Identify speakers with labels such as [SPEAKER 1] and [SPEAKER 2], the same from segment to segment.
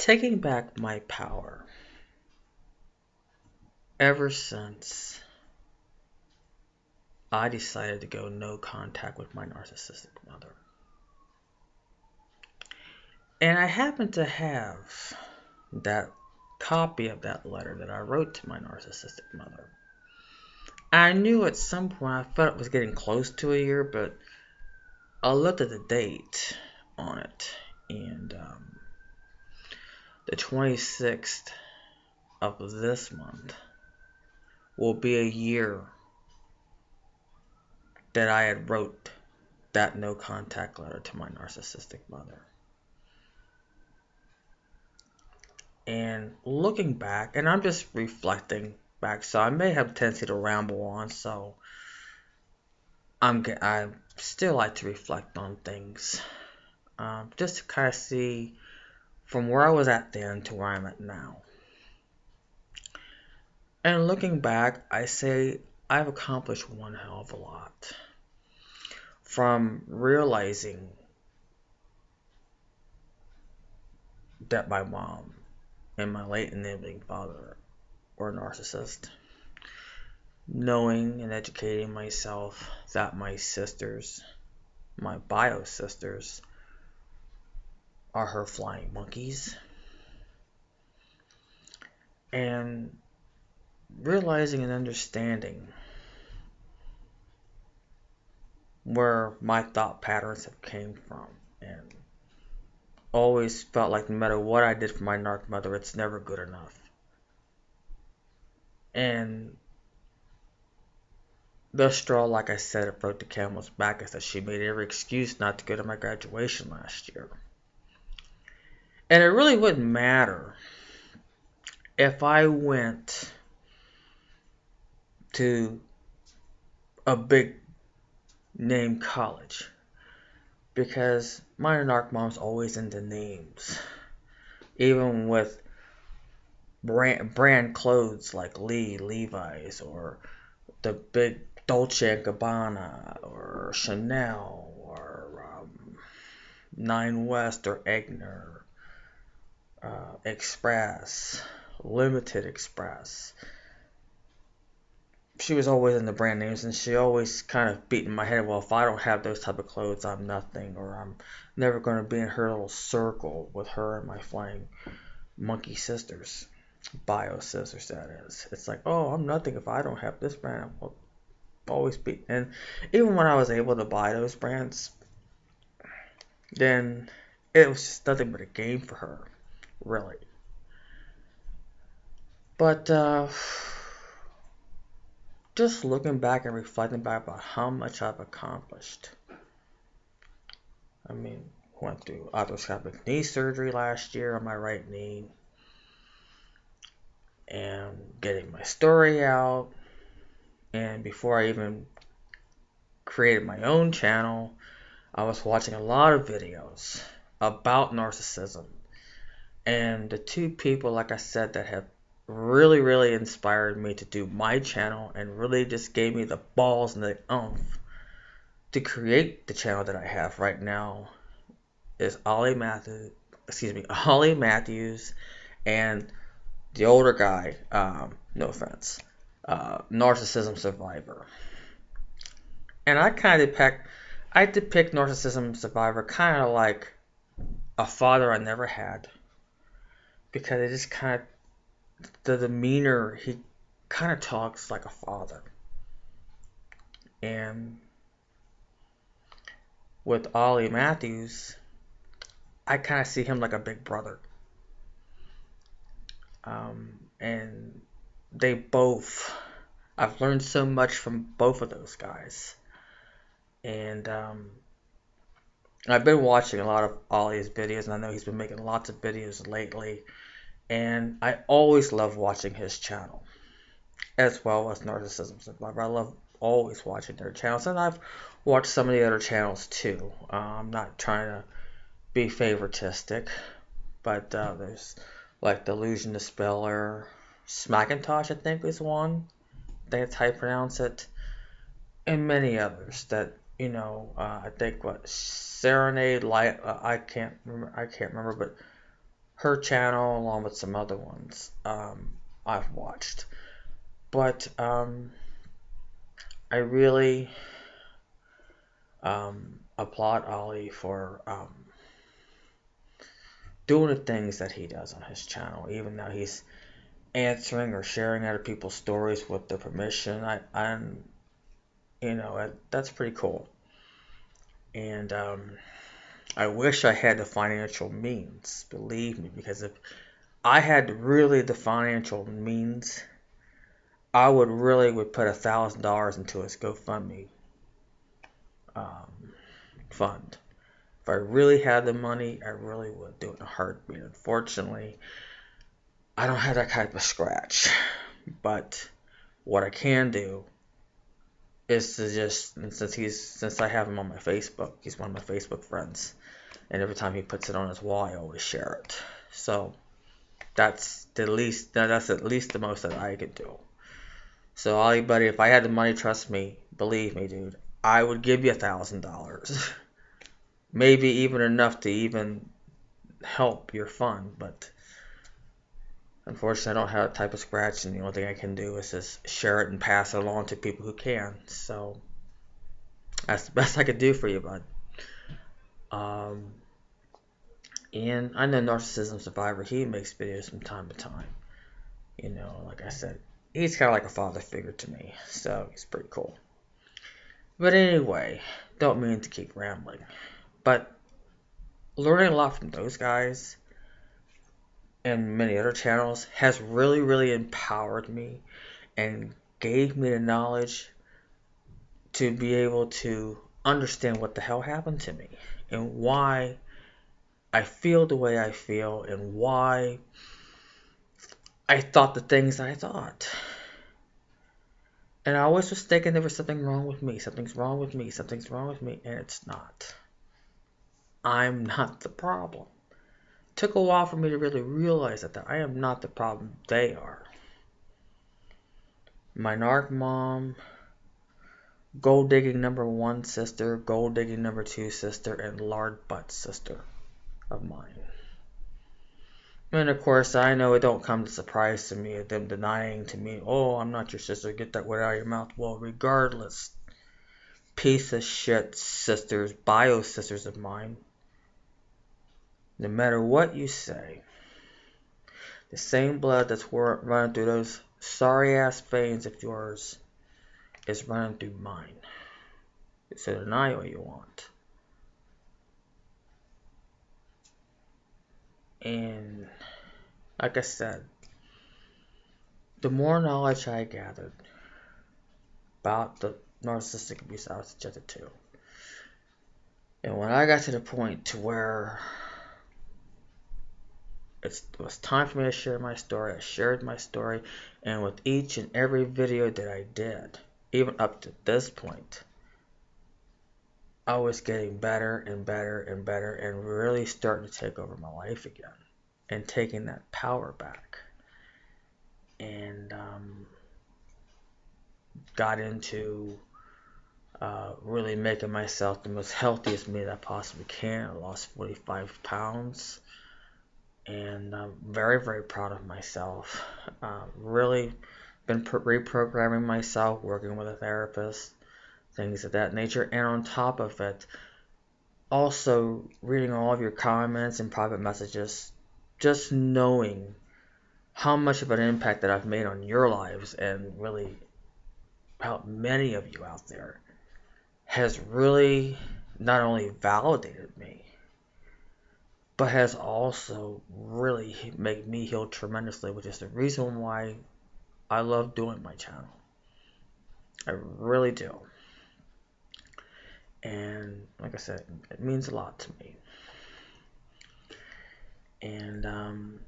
[SPEAKER 1] taking back my power ever since I decided to go no contact with my narcissistic mother. And I happen to have that copy of that letter that I wrote to my narcissistic mother. I knew at some point I felt it was getting close to a year, but I looked at the date on it, and the 26th of this month will be a year that I had wrote that no contact letter to my narcissistic mother. And looking back, and I'm just reflecting back, so I may have a tendency to ramble on, so I still like to reflect on things, just to kind of see from where I was at then to where I'm at now. And looking back, I say I've accomplished one hell of a lot. From realizing that my mom and my late enabling father were a narcissist, knowing and educating myself that my sisters, my bio sisters, are her flying monkeys, and realizing and understanding where my thought patterns have came from, and always felt like no matter what I did for my narc mother, it's never good enough. And the straw, like I said, it broke the camel's back, is that she made every excuse not to go to my graduation last year. And it really wouldn't matter if I went to a big name college, because my narc mom's always into names, even with brand clothes like Levi's, or the big Dolce & Gabbana, or Chanel, or Nine West, or Egner, Express, Limited Express. She was always in the brand names, and she always kind of beat in my head, well, if I don't have those type of clothes, I'm nothing, or I'm never going to be in her little circle with her and my flying monkey sisters, bio sisters, that is. It's like, oh, I'm nothing if I don't have this brand. I'll always be. And even when I was able to buy those brands, then it was just nothing but a game for her, really. But just looking back and reflecting back about how much I've accomplished. I mean, went through arthroscopic knee surgery last year on my right knee, and getting my story out. And before I even created my own channel, I was watching a lot of videos about narcissism. And the two people, like I said, that have really, really inspired me to do my channel and really just gave me the balls and the oomph to create the channel that I have right now is Ollie Matthews and the older guy, no offense, Narcissism Survivor. And I depict Narcissism Survivor kind of like a father I never had, because it just kind of, the demeanor, he kind of talks like a father. And with Ollie Matthews, I kind of see him like a big brother. And I've learned so much from both of those guys. And I've been watching a lot of Ollie's videos, and I know he's been making lots of videos lately. And I always love watching his channel, as well as Narcissism Survivor. I love always watching their channels, and I've watched some of the other channels too. I'm not trying to be favoritistic, but there's like Delusion Dispeller, Smackintosh, I think is one. That's how you pronounce it, and many others that, I think what Serenade Light. I can't remember, but her channel along with some other ones I've watched. But I really applaud Ollie for doing the things that he does on his channel, even though he's answering or sharing other people's stories with their permission. That's pretty cool. And I wish I had the financial means, believe me, because if I had really the financial means, I would put $1,000 into his GoFundMe fund. If I really had the money, I really would do it in a heartbeat. Unfortunately, I don't have that type of scratch. But what I can do is to just, since I have him on my Facebook, he's one of my Facebook friends, and every time he puts it on his wall, I always share it. So that's at least the most that I could do. So anybody, if I had the money, trust me, believe me, dude, I would give you $1,000. Maybe even enough to even help your fund, but unfortunately, I don't have that type of scratch, and the only thing I can do is just share it and pass it along to people who can. So that's the best I could do for you, bud. And I know Narcissism Survivor, he makes videos from time to time. Like I said, he's kind of like a father figure to me, so he's pretty cool. But anyway, don't mean to keep rambling. But learning a lot from those guys and many other channels has really, really empowered me and gave me the knowledge to be able to understand what the hell happened to me and why I feel the way I feel and why I thought the things I thought. And I always was thinking there was something wrong with me, something's wrong with me, something's wrong with me, and it's not. I'm not the problem. It took a while for me to really realize that I am not the problem, they are. My narc mom, gold digging #1 sister, gold digging #2 sister, and lard butt sister of mine. And of course, I know it don't come as a surprise to me, them denying to me, oh, I'm not your sister, get that word out of your mouth. Well, regardless, piece of shit sisters, bio sisters of mine, no matter what you say, the same blood that's running through those sorry ass veins of yours is running through mine. So deny what you want. And like I said, the more knowledge I gathered about the narcissistic abuse I was subjected to, and when I got to the point to where it was time for me to share my story, I shared my story, and with each and every video that I did, even up to this point, I was getting better and better and better and really starting to take over my life again and taking that power back. And got into really making myself the most healthiest me that I possibly can. I lost 45 pounds. And I'm very, very proud of myself. Really been reprogramming myself, working with a therapist, things of that nature. And on top of it, also reading all of your comments and private messages, just knowing how much of an impact that I've made on your lives and really helped many of you out there has really not only validated me, but has also really made me heal tremendously, which is the reason why I love doing my channel. I really do. And like I said, it means a lot to me. And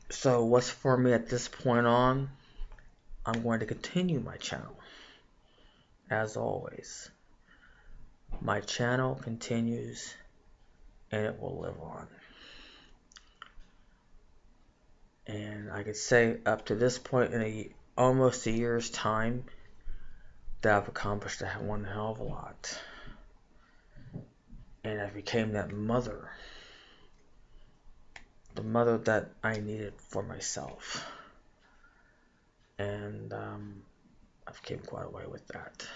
[SPEAKER 1] so what's for me at this point on, I'm going to continue my channel. As always, my channel continues and it will live on. And I could say up to this point in almost a year's time that I've accomplished one hell of a lot. And I became that mother the mother that I needed for myself. And I've came quite a way with that.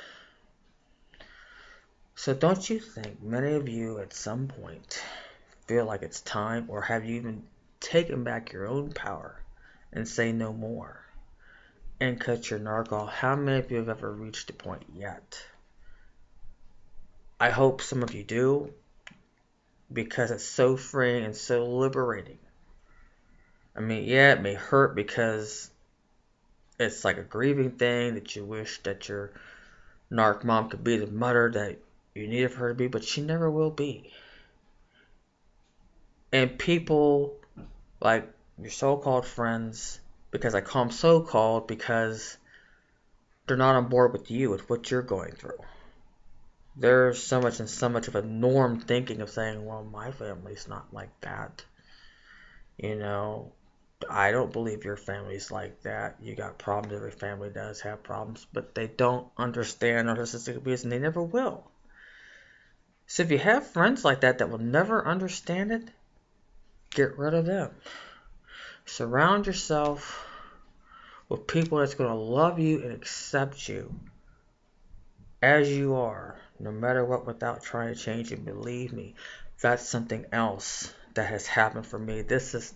[SPEAKER 1] So don't you think many of you at some point feel like it's time, or have you even taken back your own power and say no more and cut your narc off? How many of you have ever reached a point yet? I hope some of you do, because it's so freeing and so liberating. I mean, yeah, it may hurt because it's like a grieving thing that you wish that your narc mom could be the mother that you needed for her to be, but she never will be. And people like your so-called friends, because I call them so-called because they're not on board with you, with what you're going through. There's so much of a norm thinking of saying, well, my family's not like that. You know, I don't believe your family's like that. You got problems. Every family does have problems, but they don't understand narcissistic abuse, and they never will. So if you have friends like that will never understand it, get rid of them. Surround yourself with people that's going to love you and accept you as you are, no matter what, without trying to change you. Believe me, that's something else that has happened for me. This is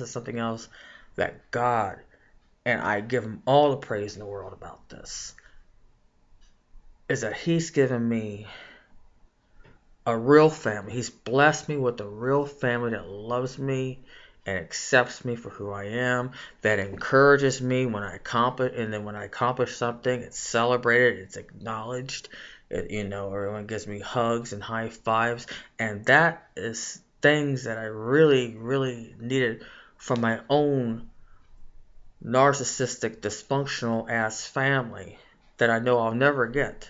[SPEAKER 1] something else that God, and I give him all the praise in the world about this, is that he's given me a real family. He's blessed me with a real family that loves me and accepts me for who I am, that encourages me when I accomplish, and then when I accomplish something, it's celebrated, it's acknowledged. Everyone gives me hugs and high fives, and that is things that I really, really needed from my own narcissistic, dysfunctional ass family that I know I'll never get.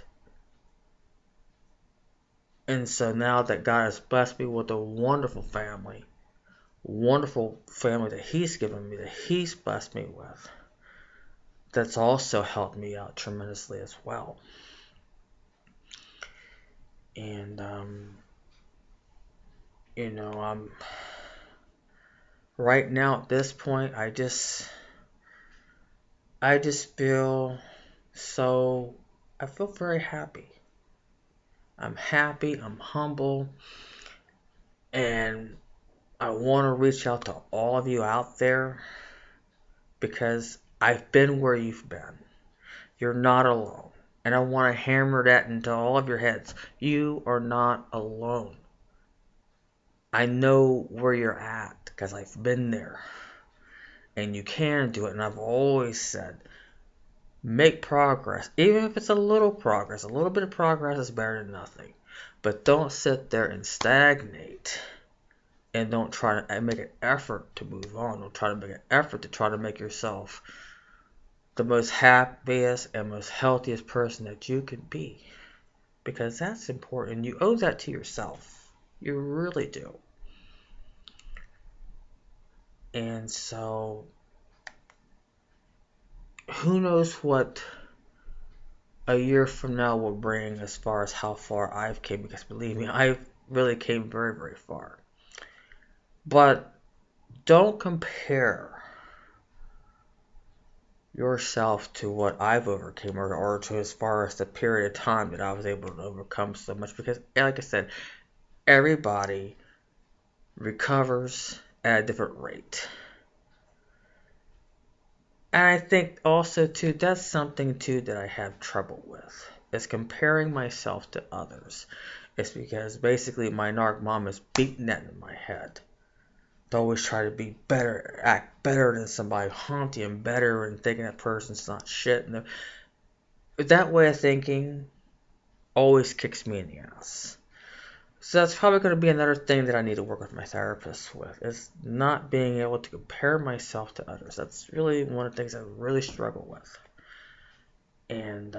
[SPEAKER 1] And so now that God has blessed me with a wonderful family that he's given me, that he's blessed me with, that's also helped me out tremendously as well. And I'm right now at this point, I just feel I feel very happy. I'm happy, I'm humble, and I want to reach out to all of you out there, because I've been where you've been. You're not alone. And I want to hammer that into all of your heads. You are not alone. I know where you're at because I've been there. And you can do it. And I've always said, make progress. Even if it's a little progress. A little bit of progress is better than nothing. But don't sit there and stagnate. And don't try to make an effort to move on. Don't try to make an effort to try to make yourself the most happiest and most healthiest person that you could be. Because that's important. You owe that to yourself. You really do. And so, who knows what a year from now will bring as far as how far I've came. Because believe me, I really came very, very far. But don't compare yourself to what I've overcome, or to as far as the period of time that I was able to overcome so much, because like I said, everybody recovers at a different rate. And I think also too, that's something too that I have trouble with, is comparing myself to others. It's because basically my narc mom is beating that in my head. To always try to be better, act better than somebody, haunting and better, and thinking that person's not shit. And that way of thinking always kicks me in the ass. So that's probably going to be another thing that I need to work with my therapist with, is not being able to compare myself to others. That's really one of the things I really struggle with. And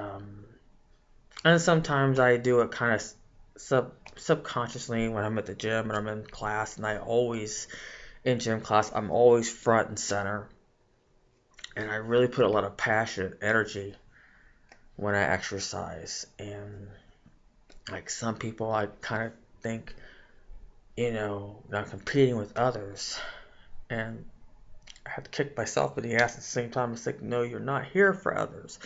[SPEAKER 1] sometimes I do it kind of subconsciously when I'm at the gym and I'm in class, and in gym class, I'm always front and center. And I really put a lot of passion and energy when I exercise. And like some people, I kind of think, I'm competing with others. And I had to kick myself in the ass at the same time. It's like, no, you're not here for others.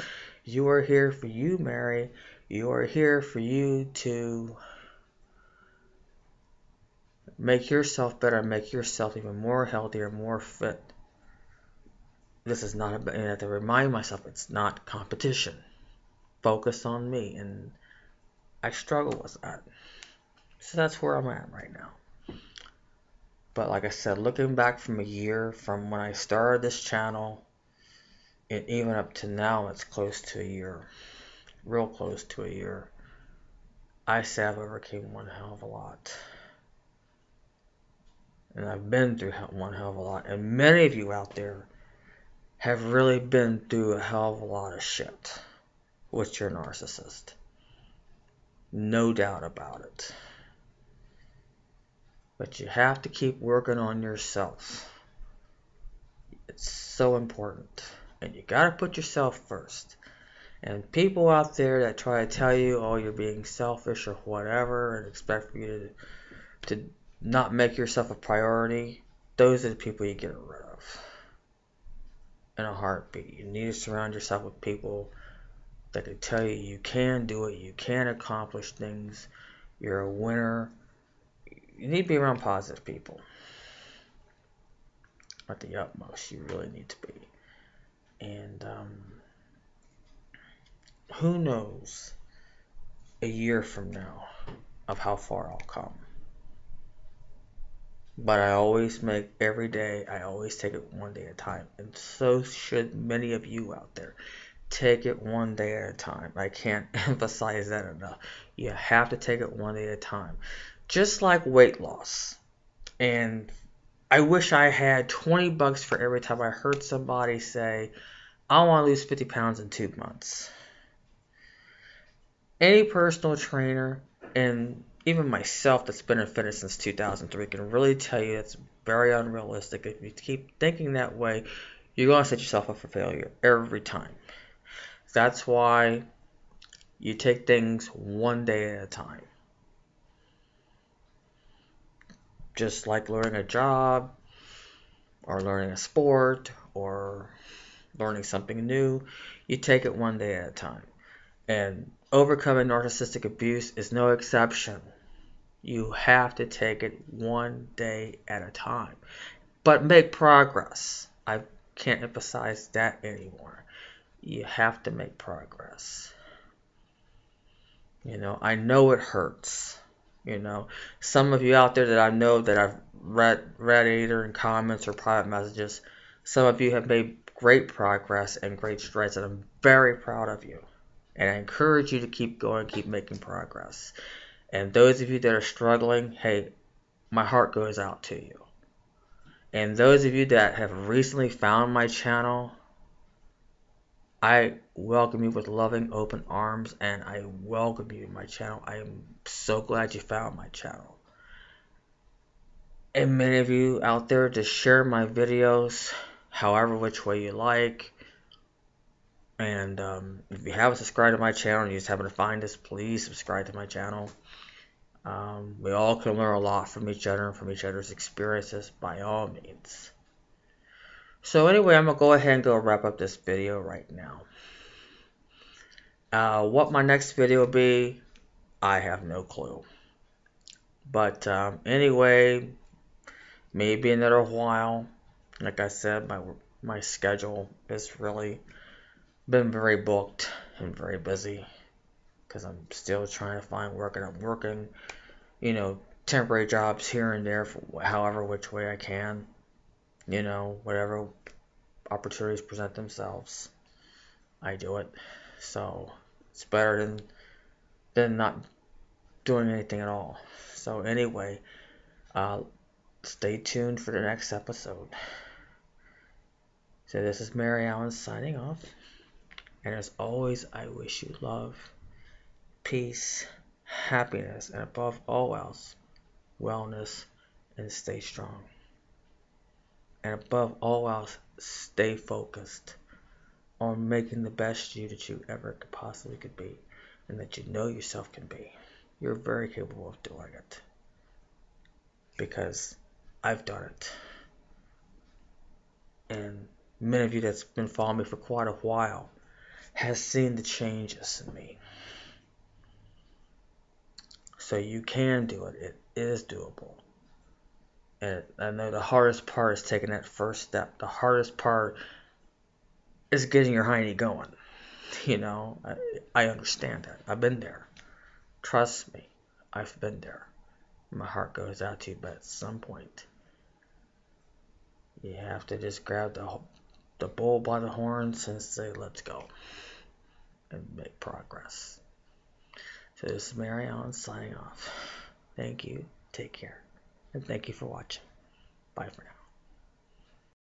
[SPEAKER 1] You are here for you, Mary. You are here for you to make yourself better, make yourself even more healthier, more fit. This is not about, and I have to remind myself it's not competition. Focus on me, and I struggle with that. So that's where I'm at right now. But like I said, looking back from a year from when I started this channel, and even up to now, it's close to a year, real close to a year. I say I've overcame one hell of a lot. And I've been through one hell of a lot. And many of you out there have really been through a hell of a lot of shit with your narcissist. No doubt about it. But you have to keep working on yourself. It's so important. And you gotta put yourself first. And people out there that try to tell you, oh, you're being selfish or whatever, and expect for you to not make yourself a priority, those are the people you get rid of in a heartbeat. You need to surround yourself with people that can tell you you can do it, you can accomplish things, you're a winner. You need to be around positive people. At the utmost, you really need to be. And who knows a year from now of how far I'll come. But I always make every day, I always take it one day at a time. And so should many of you out there. Take it one day at a time. I can't emphasize that enough. You have to take it one day at a time. Just like weight loss. And I wish I had $20 for every time I heard somebody say, I want to lose 50 pounds in 2 months. Any personal trainer, and even myself that's been in fitness since 2003, can really tell you it's very unrealistic. If you keep thinking that way, you're going to set yourself up for failure every time. That's why you take things one day at a time. Just like learning a job, or learning a sport, or learning something new, you take it one day at a time. And overcoming narcissistic abuse is no exception. You have to take it one day at a time. But make progress. I can't emphasize that anymore. You have to make progress. You know, I know it hurts. You know, some of you out there that I know that I've read either in comments or private messages, some of you have made great progress and great strides, and I'm very proud of you. And I encourage you to keep going, keep making progress. And those of you that are struggling, hey, my heart goes out to you. And those of you that have recently found my channel, I welcome you with loving open arms, and I welcome you in my channel. I am so glad you found my channel. And many of you out there, just share my videos however which way you like. And if you haven't subscribed to my channel and you just happen to find this, please subscribe to my channel. We all can learn a lot from each other and from each other's experiences, by all means. So anyway, I'm going to go ahead and go wrap up this video right now. What my next video will be, I have no clue. But anyway, maybe another while. Like I said, my schedule has really been very booked and very busy, because I'm still trying to find work, and I'm working, you know, temporary jobs here and there, for however which way I can, you know, whatever opportunities present themselves, I do it. So it's better than not doing anything at all. So anyway, stay tuned for the next episode. So this is Mary Allen signing off, and as always, I wish you love, peace, happiness, and above all else, wellness, and stay strong. And above all else, stay focused on making the best you that you ever could possibly could be, and that you know yourself can be. You're very capable of doing it, because I've done it. many of you that's been following me for quite a while has seen the changes in me. So you can do it. It is doable. And I know the hardest part is taking that first step. The hardest part is getting your hiney going. You know, I understand that. I've been there. Trust me, I've been there. My heart goes out to you, but at some point, you have to just grab the bull by the horns and say, let's go, and make progress. So this is Mary Ellen signing off. Thank you, take care, and thank you for watching. Bye for now.